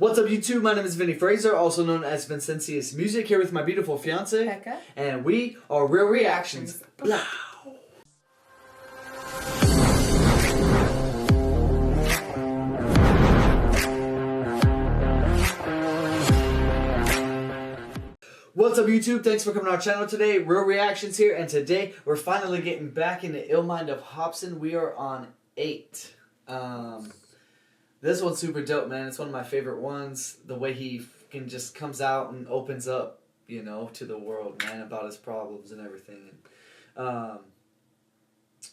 What's up, YouTube? My name is Vinny Fraser, also known as Vincentius Music, here with my beautiful fiance, Becca. And we are Real Reactions. Blah. What's up, YouTube? Thanks for coming to our channel today. Real Reactions here, and today we're finally getting back in the ill mind of Hopsin. We are on 8. This one's super dope, man. It's one of my favorite ones. The way he can just comes out and opens up, you know, to the world, man, about his problems and everything. And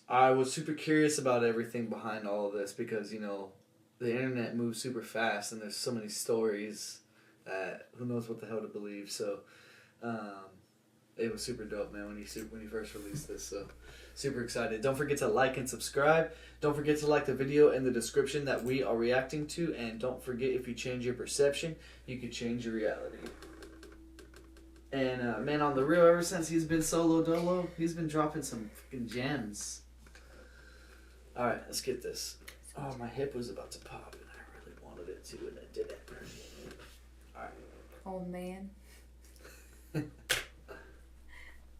I was super curious about everything behind all of this because, you know, the internet moves super fast and there's so many stories that who knows what the hell to believe. So it was super dope, man, when he first released this. So super excited. Don't forget to like and subscribe. Don't forget to like the video in the description that we are reacting to. And don't forget, if you change your perception, you can change your reality. And man, on the real, ever since he's been solo dolo, he's been dropping some fucking gems. Alright, let's get this. Oh, my hip was about to pop and I really wanted it to, and it didn't. Alright. Oh, man.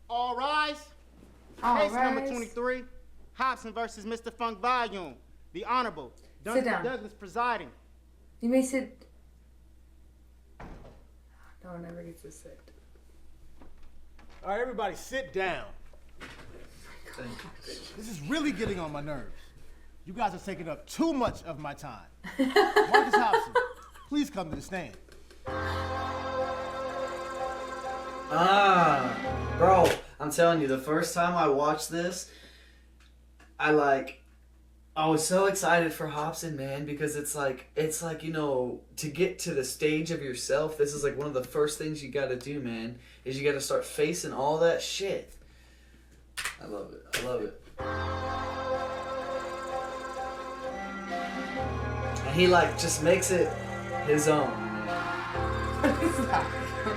All rise. Case number 23, Hopsin versus Mr. Funk Volume. The Honorable Duncan Douglas presiding. You may sit. No one ever gets to sit. All right, everybody, sit down. This is really getting on my nerves. You guys are taking up too much of my time. Marcus Hopsin, please come to the stand. Bro, I'm telling you, the first time I watched this, I was so excited for Hopsin, man, because it's like, you know, to get to the stage of yourself, this is like one of the first things you gotta do, man, is you gotta start facing all that shit. I love it. I love it. And he just makes it his own. What is that?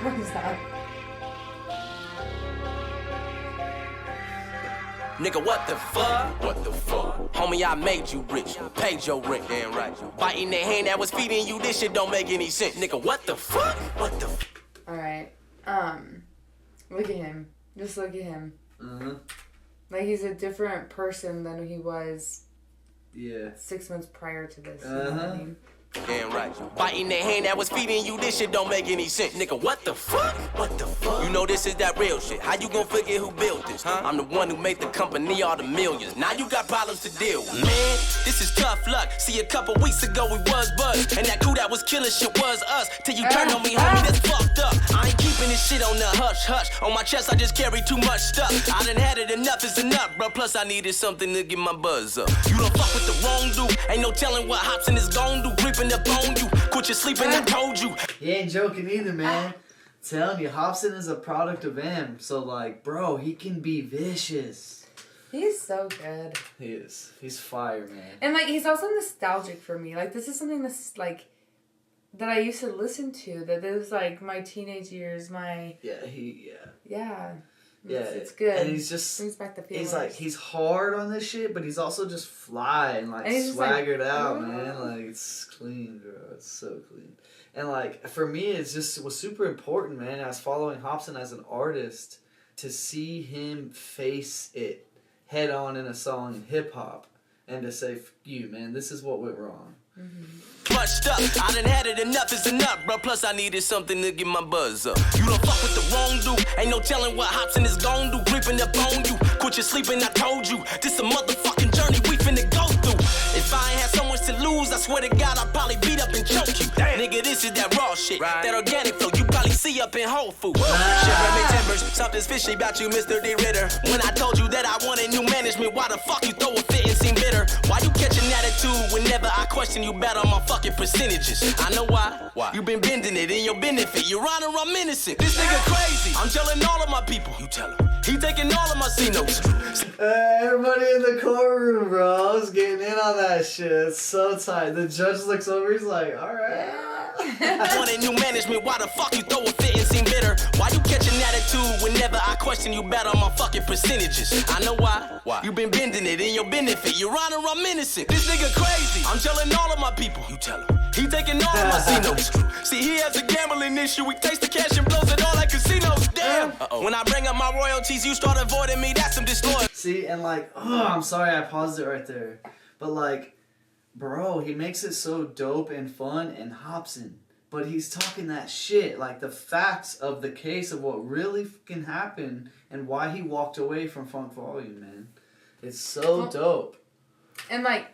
What is that? Nigga, what the fuck? What the fuck? Homie, I made you rich, paid your rent, damn right. Biting the hand that was feeding you, this shit don't make any sense. Nigga, what the fuck? What the fuck? Alright, look at him. Just look at him. Uh-huh. Like, he's a different person than he was 6 months prior to this. You know what I mean? Damn right. Biting the hand that was feeding you, this shit don't make any sense. Nigga, what the fuck? What the fuck? You know this is that real shit. How you gonna forget who built this? Huh? I'm the one who made the company all the millions. Now you got problems to deal with. Man, this is tough luck. See, a couple weeks ago we was buzzed, and that crew that was killing shit was us. Till you turn on me, homie, that's fucked up. I ain't keeping this shit on the hush hush. On my chest, I just carry too much stuff. I done had it, enough is enough, bro. Plus I needed something to get my buzz up. You don't fuck with the wrong dude. Ain't no telling what Hopsin is gon' do. Creeping up on you, quit your sleeping, I told you. He ain't joking either, man. Telling you, Hopsin is a product of him. So, like, bro, he can be vicious. He's so good. He is. He's fire, man. And, like, he's also nostalgic for me. Like, this is something that's, like, that I used to listen to. That it was, like, my teenage years, my... Yeah. Yeah, it's good. And he's just, brings back the feelings. he's like, he's hard on this shit, but he's also just fly and like and swaggered out, man. Like, it's clean, bro. It's so clean. And like, for me, it was super important, man. I was following Hopsin as an artist to see him face it head on in a song in hip hop and to say, "F you, man, this is what went wrong." Much stuff, I done had it, enough is enough, bro. Plus I needed something to get my buzz up. You don't fuck with the wrong dude. Ain't no telling what Hopsin is gon' do. Creeping up on you, quit your sleeping, I told you. This a motherfucking journey we finna go through. If I ain't had so much to lose, I swear to God I'd probably beat up and choke you. Nigga, this is that raw shit, that organic flow you probably see up in Whole Foods. Shiver me timbers, something's fishy about you, Mr. D. Ritter. When I told you that I wanted new management, why the fuck you throw a fit and seem bitter? Why you catch an attitude whenever I question you better on my fucking percentages? I know why. You been bending it in your benefit. Your Honor, I'm innocent. This nigga crazy. I'm telling all of my people. You tell him. He taking all of my C notes. Everybody in the courtroom, bro, is getting in on that shit. It's so tight. The judge looks over. He's like, "All right." Wanted new management. Why the fuck you throw a fit and seem bitter? Why you catch an attitude whenever I question you about all my fucking percentages. I know why. Why? You been bending it in your benefit. Your Honor, I'm innocent. This nigga crazy. I'm telling all of my people. You tell him. He taking all of my C-notes. See, he has a gambling issue. He takes the cash and blows it all at casinos. Damn. When I bring up my royalties, you start avoiding me. That's some disloyalty. See, and like, oh, I'm sorry I paused it right there. But like, bro, he makes it so dope and fun and Hopsin. But he's talking that shit, like the facts of the case of what really fucking happened and why he walked away from Funk Volume, man. It's so dope. And like,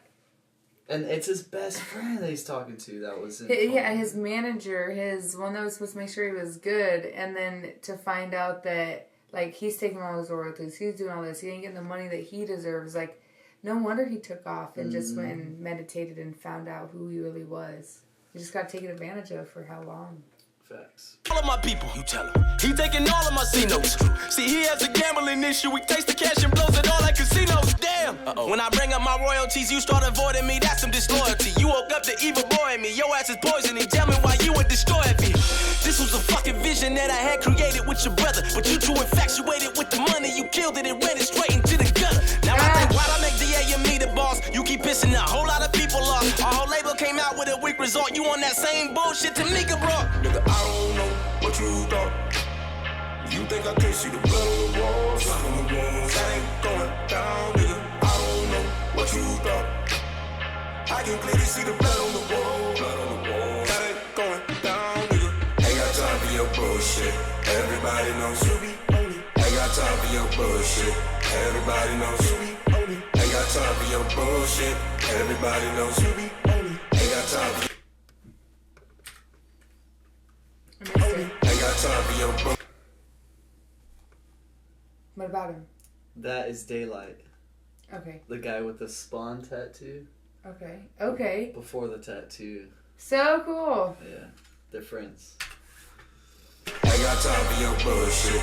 and it's his best friend that he's talking to that was in his manager, his one that was supposed to make sure he was good, and then to find out that like he's taking all his royalties, he's doing all this, he ain't getting the money that he deserves. Like, no wonder he took off and just went and meditated and found out who he really was. You just got taken advantage of for how long? Facts. All of my people, you tell him. He taking all of my C-notes. See, he has a gambling issue. He takes the cash and blows it all at casinos. Damn. When I bring up my royalties, you start avoiding me. That's some disloyalty. You woke up to evil boy in me. Your ass is poisoning. Tell me why you would destroy me. This was a fucking vision that I had created with your brother. But you too infatuated with the money. You killed it and ran it straight into the gutter. Now I think why'd I make DA and me the boss? You keep pissing a whole lot of people off. Our whole label came out with a weak result. You on that same bullshit Tamika brought. Nigga, I don't know what you thought. You think I can't see the blood on the walls? That ain't going down, nigga. I don't know what you thought. I can clearly see the blood on the wall. That ain't going down, nigga. Ain't got time for your bullshit. Everybody knows you be on it. Ain't got time for your bullshit. Everybody knows you be on it. Ain't got time for your bullshit. Everybody knows you be on it. Ain't got time for ain't got time for your bullshit. What about him? That is Daylight. Okay. The guy with the spawn tattoo. Okay. Okay. Before the tattoo. So cool. Yeah. They're friends. Ain't got time for your bullshit.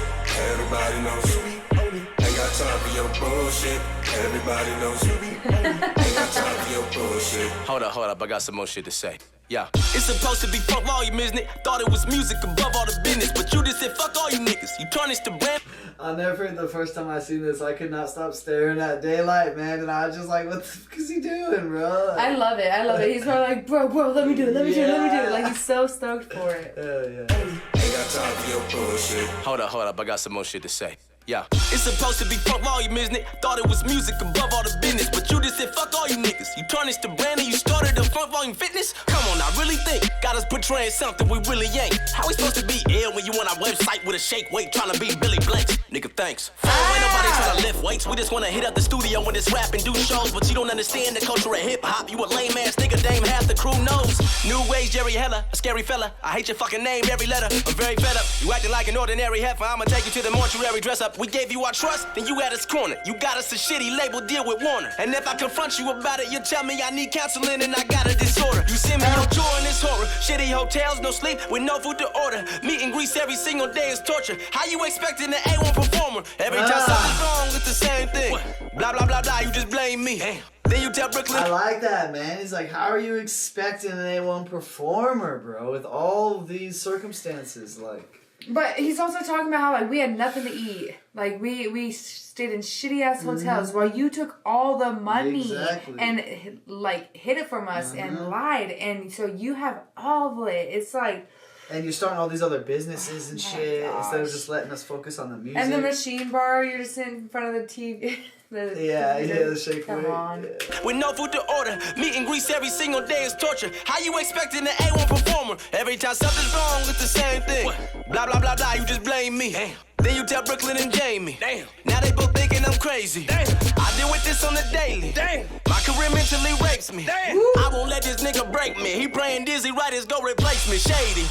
Everybody knows you be on it. Ain't got time for your bullshit. Everybody knows you be on it. Ain't got time for your bullshit. Hold up, I got some more shit to say. Yeah, it's supposed to be Funk Volume, isn't it? Thought it was music above all the business, but you just said fuck all you niggas. You tarnished the brand. I'll never forget the first time I seen this. I could not stop staring at Daylight, man, and I was just like, what the fuck is he doing, bro? I love it. He's probably like, bro, let me do it. Like, he's so stoked for it. Hell yeah. Ain't got time for your bullshit. Hold up, I got some more shit to say. Yeah, it's supposed to be Funk Volume, isn't it? Thought it was music above all the business, but you just said fuck all you niggas. You tarnished the brand and you started the Funk Volume Fitness? Come on, I really think got us portraying something we really ain't. How we supposed to be ill when you on our website with a shake weight trying to be Billy Blanks? Nigga, thanks. Ain't nobody trying to lift weights. We just wanna hit up the studio when it's rap and do shows, but you don't understand the culture of hip hop. You a lame ass nigga, dame half the crew knows. New age Jerry Heller, a scary fella. I hate your fucking name, every letter. I'm very fed up. You acting like an ordinary heifer. I'ma take you to the mortuary dress up. We gave you our trust, then you at us corner. You got us a shitty label deal with Warner. And if I confront you about it, you tell me I need counseling and I got a disorder. You send me on tour in this horror. Shitty hotels, no sleep, with no food to order. Meet and grease every single day is torture. How you expecting an A1 performer? Every time something's wrong, it's the same thing. Blah, blah, blah, blah, you just blame me. Damn. Then you tell Brooklyn. I like that, man. He's like, how are you expecting an A1 performer, bro, with all these circumstances? Like, but he's also talking about how like we had nothing to eat. Like we stayed in shitty ass hotels while you took all the money and like hid it from us and lied, and so you have all of it. It's like. And you're starting all these other businesses and shit instead of just letting us focus on the music. And the machine bar, you're just sitting in front of the TV. the shake Come weight. on. Yeah. With no food to order, meet and grease every single day is torture. How you expecting an A1 performer? Every time something's wrong, it's the same thing. Blah, blah, blah, blah, you just blame me. Damn. Then you tell Brooklyn and Jamie. Damn. Now they both thinking I'm crazy. Damn. I deal with this on the daily. Damn. My career mentally rapes me. Damn. I won't let this nigga break me. He praying dizzy writers go replace me. Shady.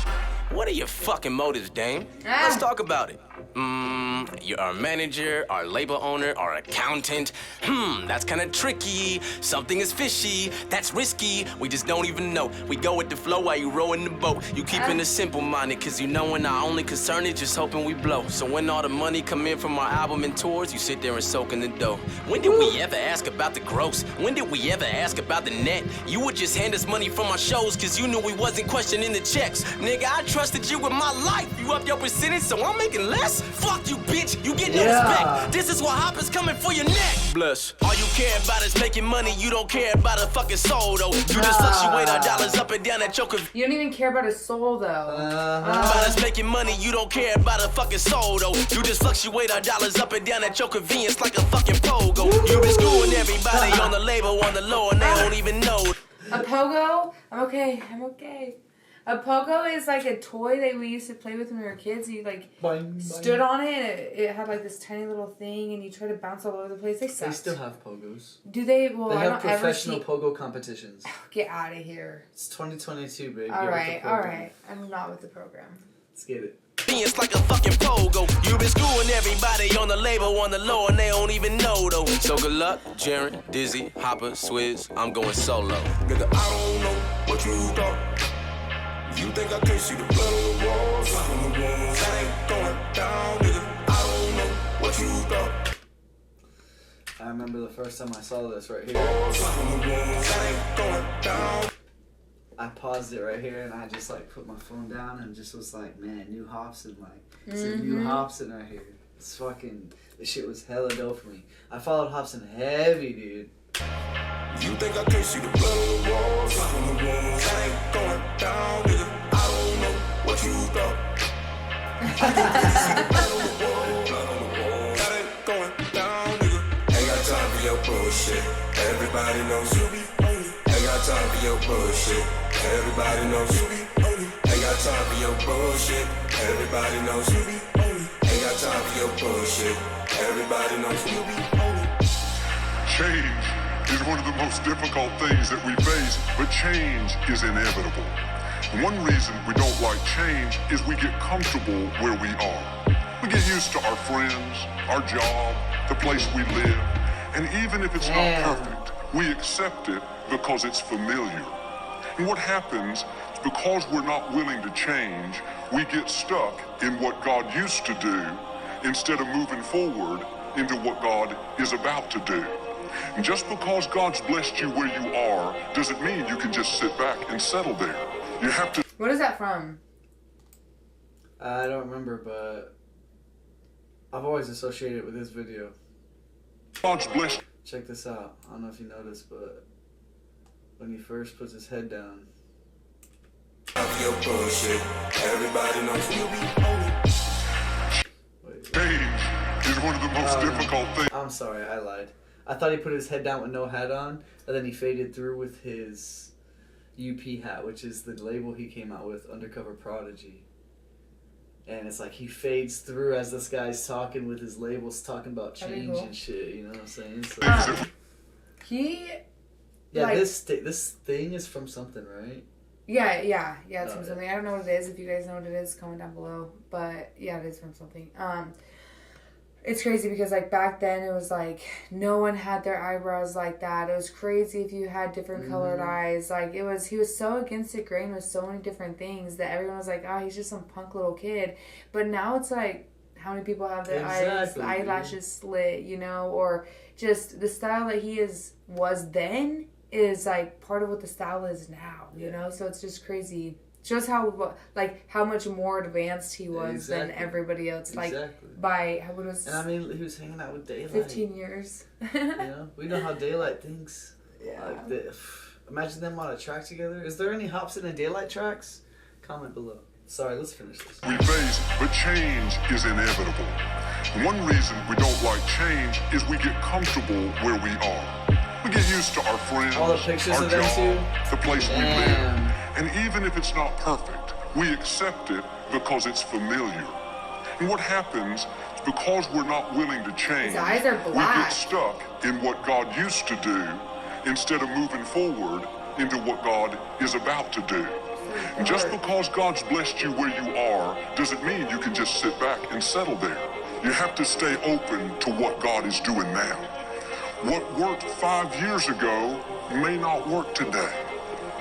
What are your fucking motives, Dame? Let's talk about it. You're our manager, our label owner, our accountant. That's kinda tricky. Something is fishy, that's risky. We just don't even know. We go with the flow while you rowing the boat. You keeping it simple-minded, cause you know when our only concern is just hoping we blow. So when all the money come in from our album and tours, you sit there and soak in the dough. When did we ever ask about the gross? When did we ever ask about the net? You would just hand us money from our shows, cause you knew we wasn't questioning the checks. Nigga, I trusted you with my life. You up your percentage, so I'm making less? Fuck you, bitch. You get no respect. This is why Hopper's coming for your neck. Bless. All you care about is making money. You don't care about a fucking soul, though. You just fluctuate our dollars up and down at your You don't even care about his soul, though. About us making money. You don't care about a fucking soul, though. You just fluctuate our dollars up and down at your convenience like a fucking pogo. You been screwing everybody on the label, on the low, and they don't even know. A pogo? I'm okay. A pogo is like a toy that we used to play with when we were kids. You like stood on it, and it had like this tiny little thing, and you try to bounce all over the place. They suck. They still have pogos. Do they? Well, they I have don't professional ever see... pogo competitions. Get out of here. It's 2022, babe. All right. I'm not with the program. Let's get it. It's like a fucking pogo. You been screwing everybody on the label, on the low, and they don't even know though. So good luck, Jaren, Dizzy, Hopper, Swizz. I'm going solo. Nigga, I don't know what you thought. You think I can't see the blood on the walls? That ain't going down, nigga. I don't know what you thought. I remember the first time I saw this right here. That ain't going down. I paused it right here and I just like put my phone down and just was like, man, new Hopsin, like it's a new Hopsin right here. It's fucking, this shit was hella dope for me. I followed Hopsin heavy, dude. You think I can't see the blood on the walls? That ain't going down, nigga. I don't know what you thought. I think you see the blood on the wall. That ain't going down, nigga. Ain't got time for your bullshit. Everybody knows you be on it. Ain't got time for your bullshit. Everybody knows you be on it. Ain't got time for your bullshit. Everybody knows you be on it. Ain't got time for your bullshit. Everybody knows you be on it. Change is one of the most difficult things that we face, but change is inevitable. One reason we don't like change is we get comfortable where we are. We get used to our friends, our job, the place we live, and even if it's not perfect, we accept it because it's familiar. And what happens is because we're not willing to change, we get stuck in what God used to do instead of moving forward into what God is about to do. And just because God's blessed you where you are doesn't mean you can just sit back and settle there. You have to... What is that from? I don't remember, but I've always associated it with this video. God's blessed. Check this out. I don't know if you noticed, but when he first puts his head down. Your bullshit. Everybody knows you be on it. Change is one of the most difficult things. I'm sorry, I lied. I thought he put his head down with no hat on, and then he faded through with his UP hat, which is the label he came out with, Undercover Prodigy. And it's like he fades through as this guy's talking with his labels, talking about change and shit. You know what I'm saying? So, like, this thing is from something, right? Yeah, it's from something. I don't know what it is. If you guys know what it is, comment down below. But yeah, it is from something. It's crazy because like back then it was like no one had their eyebrows like that. It was crazy if you had different colored eyes. Like he was so against the grain with so many different things that everyone was like, oh, he's just some punk little kid. But now it's like how many people have their eyelashes slit, you know, or just the style that he was then is like part of what the style is now, you know. So it's just crazy. Shows how much more advanced he was than everybody else. Like by what was? And I mean, he was hanging out with Daylight. 15 years. You know, we know how Daylight thinks. Yeah. Like imagine them on a track together. Is there any Hopsin and Daylight tracks? Comment below. Sorry, let's finish this. We face, but change is inevitable. One reason we don't like change is we get comfortable where we are. We get used to our friends, all the pictures our of them job, the place we live. And even if it's not perfect, we accept it because it's familiar. And what happens is because we're not willing to change, his eyes are black. We get stuck in what God used to do instead of moving forward into what God is about to do. And just because God's blessed you where you are doesn't mean you can just sit back and settle there. You have to stay open to what God is doing now. What worked 5 years ago may not work today.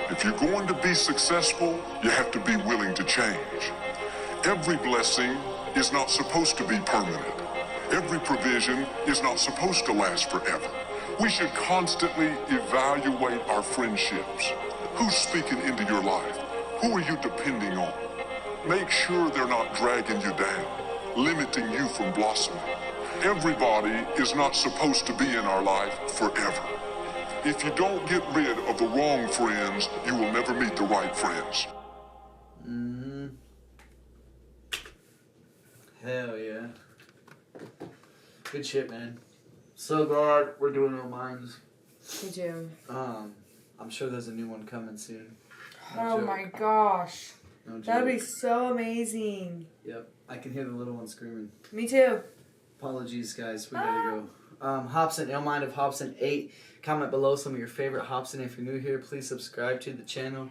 If you're going to be successful, you have to be willing to change. Every blessing is not supposed to be permanent. Every provision is not supposed to last forever. We should constantly evaluate our friendships. Who's speaking into your life? Who are you depending on? Make sure they're not dragging you down, limiting you from blossoming. Everybody is not supposed to be in our life forever. If you don't get rid of the wrong friends, you will never meet the right friends. Hell yeah. Good shit, man. So glad we're doing no minds. Me too. I'm sure there's a new one coming soon. Oh my gosh. No joke. That'd be so amazing. Yep. I can hear the little one screaming. Me too. Apologies, guys. We gotta go. Hopsin, Illmind of Hopsin 8. Comment below some of your favorite Hopsin. If you're new here, please subscribe to the channel.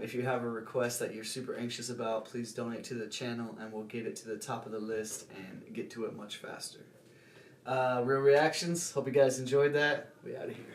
If you have a request that you're super anxious about, please donate to the channel and we'll get it to the top of the list and get to it much faster. Real reactions. Hope you guys enjoyed that. We out of here.